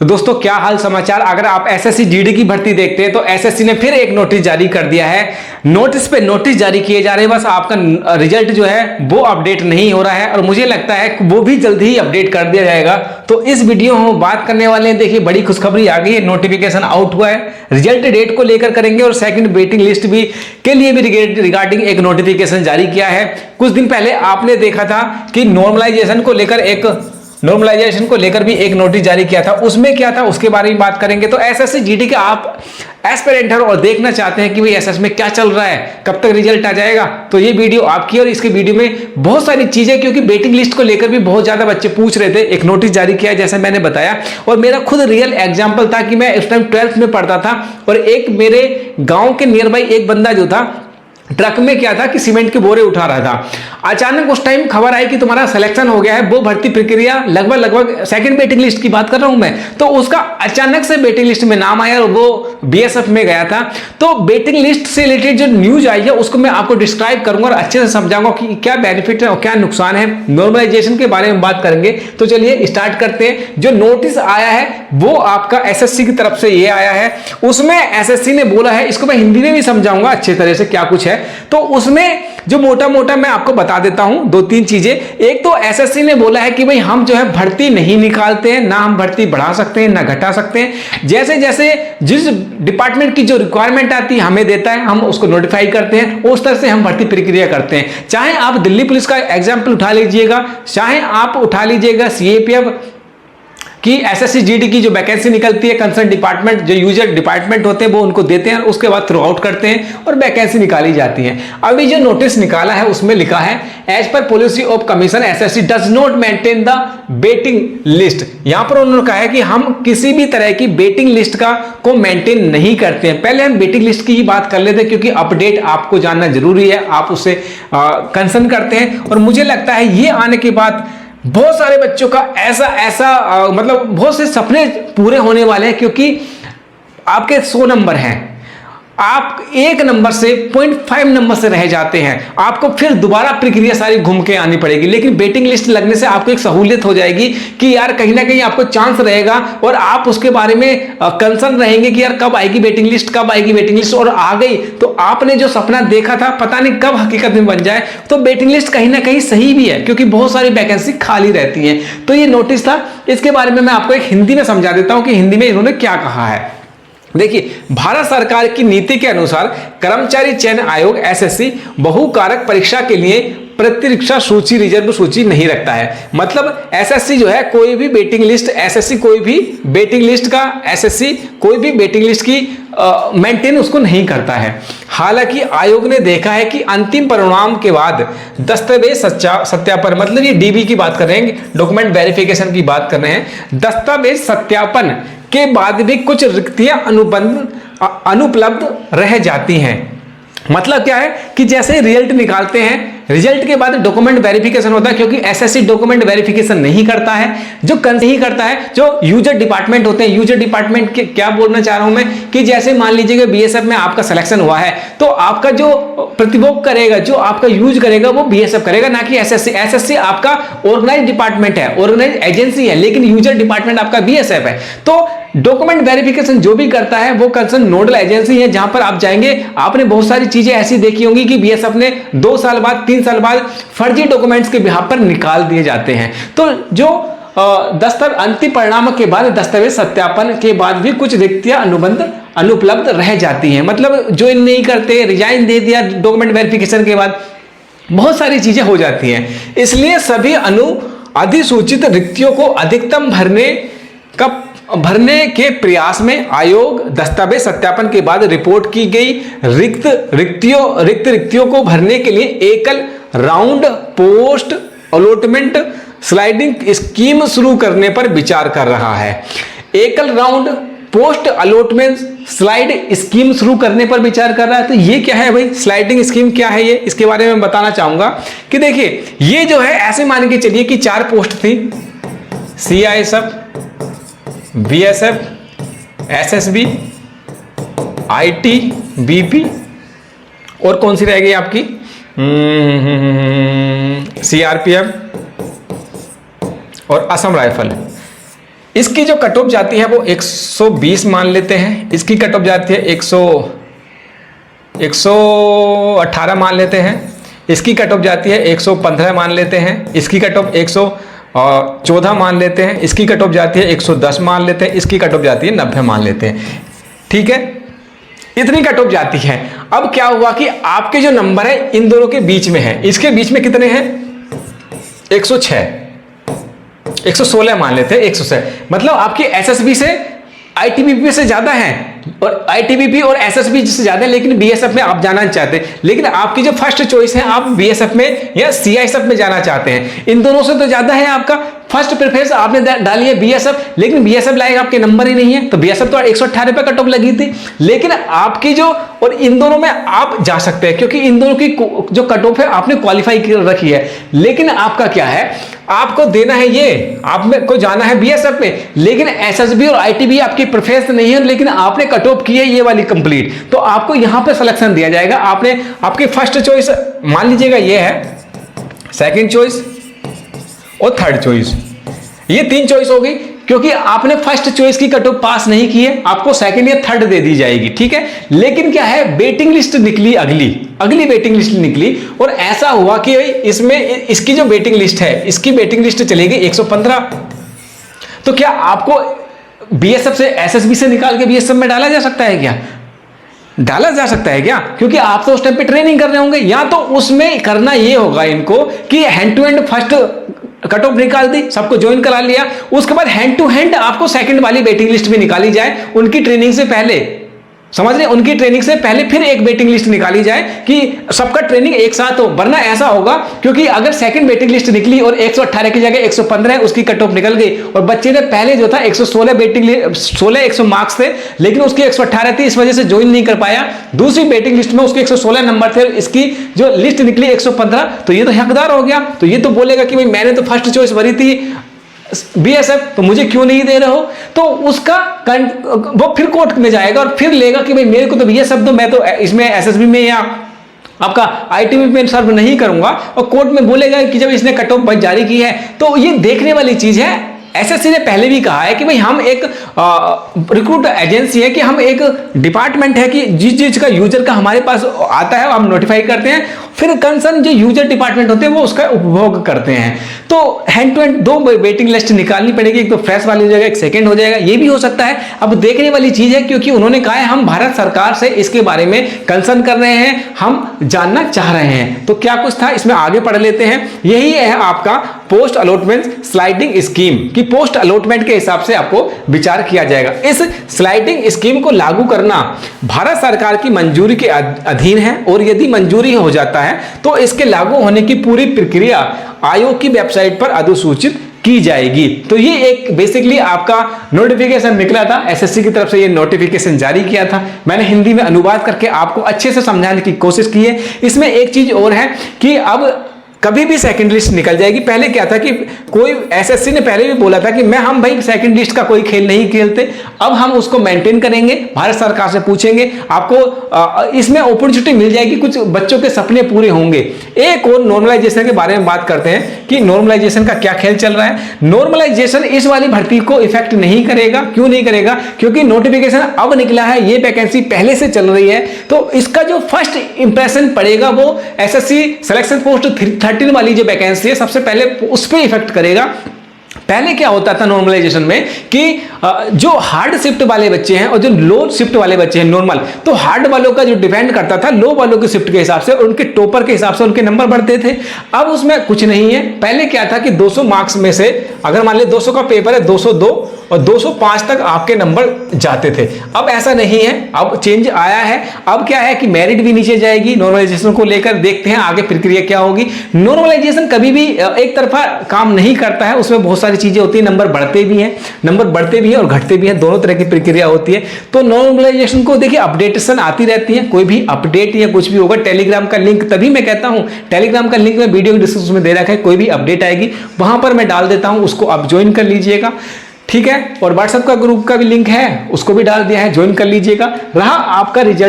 तो दोस्तों क्या हाल समाचार। अगर आप एसएससी जीडी की भर्ती देखते हैं तो एसएससी ने फिर एक नोटिस जारी कर दिया है। नोटिस पे नोटिस जारी किए जा रहे हैं, बस आपका रिजल्ट जो है वो अपडेट नहीं हो रहा है और मुझे लगता है वो भी जल्दी ही अपडेट कर दिया जाएगा। तो इस वीडियो में हम बात करने वाले हैं। देखिए बड़ी खुशखबरी आ गई है, नोटिफिकेशन आउट हुआ है, रिजल्ट डेट को लेकर करेंगे और सेकंड वेटिंग लिस्ट भी के लिए भी रिगार्डिंग एक नोटिफिकेशन जारी किया है। कुछ दिन पहले आपने देखा था कि नॉर्मलाइजेशन को लेकर भी एक नोटिस जारी किया था। उसमें क्या था उसके बारे में बात करेंगे। तो एसएससी जीडी के आप एस्पिरेंट हैं और देखना चाहते हैं कि भाई एसएस में क्या चल रहा है, कब तक रिजल्ट आ जाएगा, तो ये वीडियो आपकी। और इसके वीडियो में बहुत सारी चीजें, क्योंकि वेटिंग लिस्ट को लेकर भी बहुत ज्यादा बच्चे पूछ रहे थे। एक नोटिस जारी किया है जैसे मैंने बताया, और मेरा खुद रियल एग्जाम्पल था कि मैं उस टाइम 12th में पढ़ता था और एक मेरे गांव के नियर बाई एक बंदा जो था ट्रक में क्या था कि सीमेंट के बोरे उठा रहा था। अचानक उस टाइम खबर आई कि तुम्हारा सिलेक्शन हो गया है। वो भर्ती प्रक्रिया लगभग सेकंड वेटिंग लिस्ट की बात कर रहा हूं मैं, तो उसका अचानक से वेटिंग लिस्ट में नाम आया और वो बीएसएफ में गया था। तो वेटिंग लिस्ट से रिलेटेड जो न्यूज आई है उसको मैं आपको डिस्क्राइब करूंगा और अच्छे से समझाऊंगा कि क्या बेनिफिट है और क्या नुकसान है। नॉर्मलाइजेशन के बारे में बात करेंगे। तो चलिए स्टार्ट करते हैं। जो नोटिस आया है वो आपका एसएससी की तरफ से ये आया है। उसमें एसएससी ने बोला है, इसको मैं हिंदी में भी समझाऊंगा अच्छे तरह से क्या कुछ है। तो उसमें जो मोटा मोटा मैं आपको बता देता हूं दो तीन चीजें। एक तो एसएससी ने बोला है कि भाई हम जो है भर्ती नहीं निकालते हैं, ना हम भर्ती बढ़ा सकते हैं ना घटा सकते हैं। जैसे जैसे जिस डिपार्टमेंट की जो रिक्वायरमेंट आती है हमें देता है, हम उसको नोटिफाई करते हैं, उस तरह से हम भर्ती प्रक्रिया करते हैं। चाहे आप दिल्ली पुलिस का एग्जाम्पल उठा लीजिएगा, चाहे आप उठा लीजिएगा सीएपीएफ कि एसएससी जीडी की जो वैकेंसी निकलती है, कंसर्न डिपार्टमेंट जो यूजर डिपार्टमेंट होते हैं वो उनको देते हैं, उसके बाद थ्रू आउट करते हैं और वैकेंसी निकाली जाती है। अभी जो नोटिस निकाला है उसमें लिखा है, as per policy of commission SSC does not maintain the waiting list. यहां पर उन्होंने कहा है कि हम किसी भी तरह की वेटिंग लिस्ट को मेंटेन नहीं करते हैं। पहले हम वेटिंग लिस्ट की ही बात कर लेते हैं, क्योंकि अपडेट आपको जानना जरूरी है, आप उससे कंसर्न करते हैं। और मुझे लगता है ये आने के बाद बहुत सारे बच्चों का ऐसा मतलब बहुत से सपने पूरे होने वाले हैं, क्योंकि आपके 100 नंबर हैं, आप 1 नंबर से 0.5 नंबर से रह जाते हैं, आपको फिर दोबारा प्रक्रिया सारी घूम के आनी पड़ेगी। लेकिन वेटिंग लिस्ट लगने से आपको एक सहूलियत हो जाएगी कि यार कहीं ना कहीं आपको चांस रहेगा और आप उसके बारे में कंसर्न रहेंगे कि यार कब आएगी वेटिंग लिस्ट, कब आएगी वेटिंग लिस्ट। और आ गई तो आपने जो सपना देखा था पता नहीं कब हकीकत में बन जाए। तो वेटिंग लिस्ट कहीं ना कहीं सही भी है, क्योंकि बहुत सारी वैकेंसी खाली रहती है। तो ये नोटिस था, इसके बारे में मैं आपको एक हिंदी में समझा देता हूं कि हिंदी में इन्होंने क्या कहा है। देखिए, भारत सरकार की नीति के अनुसार कर्मचारी चयन आयोग एसएससी बहुकारक परीक्षा के लिए प्रतिरक्षा सूची रिजर्व सूची नहीं रखता है। मतलब एसएससी जो है कोई भी वेटिंग लिस्ट, एसएससी कोई भी वेटिंग लिस्ट का, एसएससी कोई भी वेटिंग लिस्ट की मेंटेन उसको नहीं करता है। हालांकि आयोग ने देखा है कि अंतिम परिणाम के बाद दस्तावेज सत्यापन, मतलब ये डीबी की बात कर रहे हैं, डॉक्यूमेंट वेरिफिकेशन की बात कर रहे हैं, दस्तावेज सत्यापन के बाद भी कुछ रिक्तियां अनुपलब्ध रह जाती हैं। मतलब क्या है कि जैसे रिजल्ट निकालते हैं, रिजल्ट के बाद डॉक्यूमेंट वेरिफिकेशन होता है, क्योंकि एसएससी डॉक्यूमेंट वेरिफिकेशन नहीं करता है, जो यूजर डिपार्टमेंट होते हैं। यूजर डिपार्टमेंट के क्या बोलना चाह रहा हूं मैं कि जैसे मान लीजिए बीएसएफ में आपका सिलेक्शन हुआ है, तो आपका जो प्रतिभोग करेगा, जो आपका यूज करेगा वो बीएसएफ करेगा, ना कि एसएससी। एसएससी आपका ऑर्गेनाइज डिपार्टमेंट है, ऑर्गेनाइज एजेंसी है, लेकिन यूजर डिपार्टमेंट आपका बीएसएफ है। तो डॉक्यूमेंट वेरिफिकेशन जो भी करता है वो कंसर्न नोडल एजेंसी है, जहां पर आप जाएंगे। आपने बहुत सारी चीजें ऐसी देखी होंगी कि बीएसएफ ने 2 साल बाद 3 साल बाद फर्जी डॉक्यूमेंट्स के बिहाफ पर निकाल दिए जाते हैं। तो जो अंतिम परिणाम के बाद दस्तावेज सत्यापन के बाद भी कुछ रिक्तियां अनुपलब्ध रह जाती हैं। मतलब जो नहीं करते, रिजाइन दे दिया डॉक्यूमेंट वेरिफिकेशन के बाद, बहुत सारी चीजें हो जाती हैं। इसलिए सभी अधिसूचित रिक्तियों को अधिकतम भरने के प्रयास में आयोग दस्तावेज सत्यापन के बाद रिपोर्ट की गई रिक्त रिक्तियों को भरने के लिए एकल round post allotment sliding scheme शुरू करने पर विचार कर रहा है। एकल round post allotment slide scheme शुरू करने पर विचार कर रहा है। तो ये क्या है भाई, स्लाइडिंग स्कीम क्या है, ये इसके बारे में बताना चाहूंगा कि देखिए ये जो है ऐसे मान के चलिए कि 4 पोस्ट थी, CISF, BSF, SSB, IT, BP, और कौन सी रह गई आपकी, सीआरपीएफ और असम राइफल। इसकी जो कट ऑफ जाती है वो 120 मान लेते हैं, इसकी कट ऑफ जाती है 118 मान लेते हैं, इसकी कट ऑफ जाती है 115 मान लेते हैं, इसकी कट ऑफ 114 मान लेते हैं, इसकी कट ऑफ जाती है 110 मान लेते हैं, इसकी कट ऑफ जाती है 90 मान लेते हैं। ठीक है, इतनी कट ऑफ जाती है। अब क्या हुआ कि आपके जो नंबर है इन दोनों के बीच में है, इसके बीच में कितने हैं 106, 116 मान लेते हैं, 106 मतलब आपकी एसएसबी से आईटीबीपी से ज्यादा है, और आईटीबीपी और एसएसबी से ज्यादा है, लेकिन बीएसएफ में आप जाना चाहते हैं, लेकिन आपकी जो फर्स्ट चॉइस है आप बीएसएफ में या सीआईएसएफ में जाना चाहते हैं। इन दोनों से तो ज्यादा है आपका फर्स्ट प्रेफरेंस, आपने डाली है बीएसएफ, लेकिन बीएसएफ लाएगा आपके नंबर ही नहीं है, तो बीएसएफ तो 118 पे कट ऑफ लगी थी, लेकिन आपकी जो और इन दोनों में आप जा सकते हैं, क्योंकि इन दोनों की जो कट ऑफ है आपने क्वालिफाई कर रखी है। लेकिन आपका क्या है, आपको देना है ये, आप में को जाना है बीएसएफ में, लेकिन एसएसबी और आईटीबी आपकी प्रेफरेंस नहीं है, लेकिन आपने कट ऑफ की है ये वाली कंप्लीट, तो आपको यहां पे सिलेक्शन दिया जाएगा। आपने आपकी फर्स्ट चॉइस मान लीजिएगा ये है, सेकंड चॉइस और थर्ड चॉइस, ये 3 चॉइस हो गई, क्योंकि आपने फर्स्ट चॉइस की कट ऑफ पास नहीं की है, आपको सेकंड या थर्ड दे दी जाएगी। ठीक है, लेकिन क्या है, वेटिंग लिस्ट निकली, अगली वेटिंग लिस्ट निकली, और ऐसा हुआ कि इसमें इसकी जो वेटिंग लिस्ट है, इसकी वेटिंग लिस्ट चलेगी 115, तो क्या आपको बीएसएफ से एसएसबी से निकाल के बीएसएफ में डाला जा सकता है क्या? डाला जा सकता है क्या? क्योंकि आप तो उस टाइम पे ट्रेनिंग कर रहे होंगे, या तो उसमें करना ये होगा इनको कि hand to hand first cut off निकाल दी, सबको ज्वाइन करा लिया, उसके बाद हैंड टू हैंड आपको सेकंड वाली वेटिंग लिस्ट भी निकाली जाए उनकी ट्रेनिंग से पहले, समझ रहे, उनकी ट्रेनिंग से पहले फिर एक वेटिंग लिस्ट निकाली जाए कि सबका ट्रेनिंग एक साथ हो। वरना ऐसा होगा, क्योंकि अगर सेकंड वेटिंग लिस्ट निकली और 118 की जगह 115 है, उसकी कट ऑफ निकल गई, और बच्चे ने पहले जो था 116 वेटिंग 100 मार्क्स थे, लेकिन उसकी 118 थी, इस वजह से ज्वाइन नहीं कर पाया, दूसरी वेटिंग लिस्ट में उसके 116 नंबर थे, इसकी जो लिस्ट निकली 115, तो ये तो हकदार हो गया, तो ये तो बोलेगा कि भाई मैंने तो फर्स्ट चॉइस भरी थी बीएसएफ, तो मुझे क्यों नहीं दे रहे हो, तो उसका वो फिर कोर्ट में जाएगा और फिर लेगा कि भाई मेरे को तो बीएसएफ दो, मैं तो इसमें एसएसबी में या आपका आईटीबी में सर्व नहीं करूंगा, और कोर्ट में बोलेगा कि जब इसने कट ऑफ जारी की है। तो ये देखने वाली चीज है। एसएससी ने पहले भी कहा है कि भाई हम एक रिक्रूट एजेंसी है, कि हम एक डिपार्टमेंट है कि जिस चीज का यूजर का हमारे पास आता है हम नोटिफाई करते हैं, फिर कंसर्न जो यूजर डिपार्टमेंट होते हैं वो उसका उपभोग करते हैं। तो hand to hand 2 waiting list निकालनी पड़ेगी, एक तो फ्रेश वाली हो जाएगा, एक सेकंड हो जाएगा, ये भी हो सकता है। अब देखने वाली चीज है, क्योंकि उन्होंने कहा है हम भारत सरकार से इसके बारे में कंसर्न कर रहे हैं, हम जानना चाह रहे हैं। तो क्या कुछ था इसमें, आगे पढ़ लेते हैं। यही है आपका पोस्ट अलॉटमेंट स्लाइडिंग स्कीम, कि पोस्ट अलॉटमेंट के हिसाब से आपको विचार किया जाएगा। इस स्लाइडिंग स्कीम को लागू करना भारत सरकार की मंजूरी के अधीन है, और यदि मंजूरी हो जाता है तो इसके लागू होने की पूरी प्रक्रिया आयोग की वेबसाइट पर अधिसूचित की जाएगी। तो ये एक बेसिकली आपका नोटिफिकेशन निकला था, एसएससी की तरफ से ये नोटिफिकेशन जारी किया था। मैंने हिंदी में अनुवाद करके आपको अच्छे से समझाने की कोशिश की है। इसमें एक चीज और है कि अब कभी भी सेकंड लिस्ट निकल जाएगी। पहले क्या था कि कोई एसएससी ने पहले भी बोला था कि हम भाई सेकंड लिस्ट का कोई खेल नहीं खेलते, अब हम उसको मेंटेन करेंगे, भारत सरकार से पूछेंगे, आपको इसमें अपॉर्चुनिटी मिल जाएगी, कुछ बच्चों के सपने पूरे होंगे। एक और नॉर्मलाइजेशन के बारे में बात करते हैं कि नॉर्मलाइजेशन का क्या खेल चल रहा है। नॉर्मलाइजेशन इस वाली भर्ती को इफेक्ट नहीं करेगा। क्यों नहीं करेगा? क्योंकि नोटिफिकेशन अब निकला है, ये वैकेंसी पहले से चल रही है, तो इसका जो फर्स्ट इंप्रेशन पड़ेगा वो एसएससी सिलेक्शन पोस्ट 13 वाली जो वैकेंसी है सबसे पहले उस पर इफेक्ट करेगा। पहले क्या होता था नॉर्मलाइजेशन में कि जो हार्ड शिफ्ट वाले बच्चे हैं और जो लो शिफ्ट वाले बच्चे हैं नॉर्मल, तो हार्ड वालों का जो डिपेंड करता था लो वालों के शिफ्ट के हिसाब से, उनके टॉपर के हिसाब से उनके नंबर बढ़ते थे। अब उसमें कुछ नहीं है। पहले क्या था कि 200 मार्क्स में से अगर मान ले 200 का पेपर है, 202 और 205 तक आपके नंबर जाते थे। अब ऐसा नहीं है, अब चेंज आया है। अब क्या है कि मेरिट भी नीचे जाएगी। नॉर्मलाइजेशन को लेकर देखते हैं आगे प्रक्रिया क्या होगी। नॉर्मलाइजेशन कभी भी एक तरफा काम नहीं करता है, उसमें बहुत सारी चीजें होती है, नंबर बढ़ते भी हैं और घटते भी हैं, दोनों तरह की प्रक्रिया होती है। तो नॉर्मलाइजेशन को देखिए अपडेटेशन आती रहती है, कोई भी अपडेट या कुछ भी होगा, टेलीग्राम का लिंक, तभी मैं कहता हूं टेलीग्राम का लिंक मैं वीडियो के डिस्क्रिप्शन में दे रखा है, कोई भी अपडेट आएगी वहां पर मैं डाल देता हूं, उसको आप ज्वाइन कर लीजिएगा, ठीक है। और व्हाट्सएप का ग्रुप का भी लिंक है, उसको भी डाल दिया है, ज्वाइन कर लीजिएगा। रहा आपका रिजल्ट